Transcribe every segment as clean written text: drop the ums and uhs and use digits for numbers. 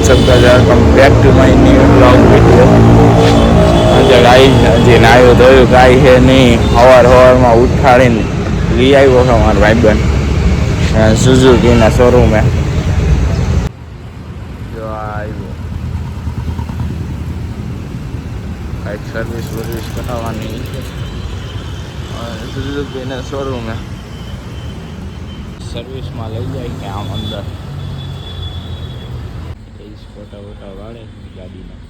सब का welcome back to my new blog video. हજી નાયો ધોયું કાંઈ છે નહીં, સવારમાં ઉઠાડીને લઈ આવ્યો છે મારો ભાઈબંધ સુઝુકીના શોરૂમે। જો આવ્યો કાંઈક સર્વિસ કરાવવાની છે સુઝુકીના શોરૂમે। સર્વિસમાં લઈ જાય કે આમ અંદર ફોટા વોટા વાળે ગાડીના।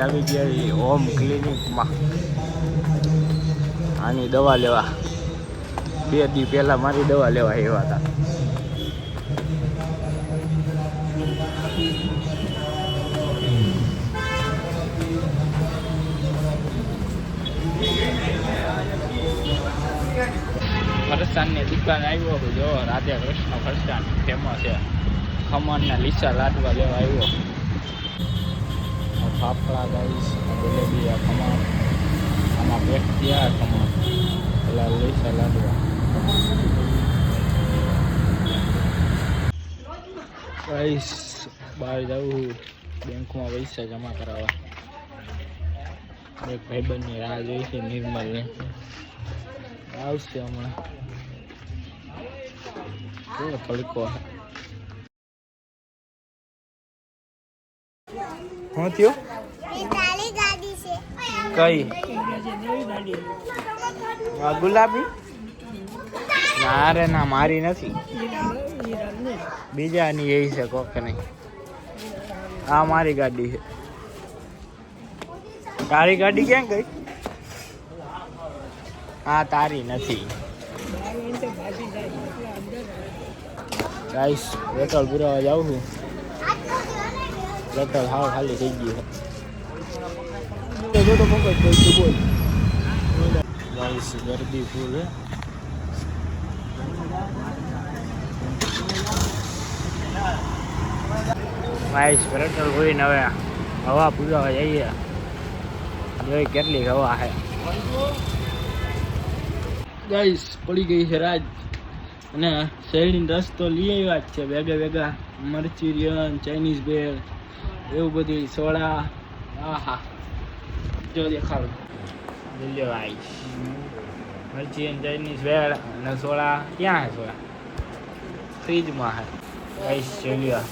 આવી ગયા હોમ ક્લિનિકમાં આની દવા લેવા। 2 દી પહેલા મારી દવા લેવા આવ્યા હતા। ફરસાણની દુકાન આવ્યો જો રાધે કૃષ્ણ ફરસાણ ફેમસ છે। ખમણના લીસા લાડવા લેવા આવ્યો। ફાફડા ગાઈસ જલેબી ખમણ આમાં પેક થયા ખમણ પેલા લીસા લાડવા। ગાઈસ બહાર જવું બેંકમાં પૈસા જમા કરાવવા। એક ભાઈબંધની રાહ જોઈ છે નિર્મલને, આવશે હમણાં। કેવો તડકો શું થયું? કઈ ગુલાબી? ના રે ના, મારી નથી, બીજાની એ છે કોક નહીં। આ મારી ગાડી છે। તારી ગાડી ક્યાં ગઈ? હા તારી નથી। ગાઈસ પેટ્રોલ પુરાવા જાઉં છું, પેટ્રોલ હાવ ખાલી થઈ ગયું છે। ગાઈસ ગરદી ફૂલ હે। ગાઈસ પેટ્રોલ પૂરીને હવે હવા પુરાવા જઈએ, જોઈ કેટલી હવા છે। ગાઈસ પડી ગઈ છે રાત અને શેરડીનો રસ્તો લઈ આવ્યા જ છે ભેગા મરચીરિયન ચાઇનીઝ ભેળ એવું બધું સોડા। આહા જો દેખાડો લ્યો ગાઈસ, મરચીરિયન ચાઇનીઝ ભેળ અને સોડા ક્યાં છે? સોડા ફ્રીજમાં છે ગાઈસ। લ્યો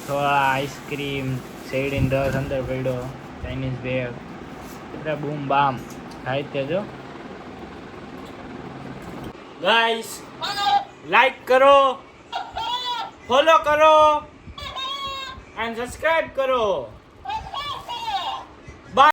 સોડા, આઈસ્ક્રીમ, શેરડીનો રસ અંદર પડ્યો, ચાઇનીઝ ભેળ, એટલે બૂમ બામ થાય તે જો। ગાઈસ લાઈક કરો, ફોલો કરો એન્ડ સબસ્ક્રાઇબ કરો।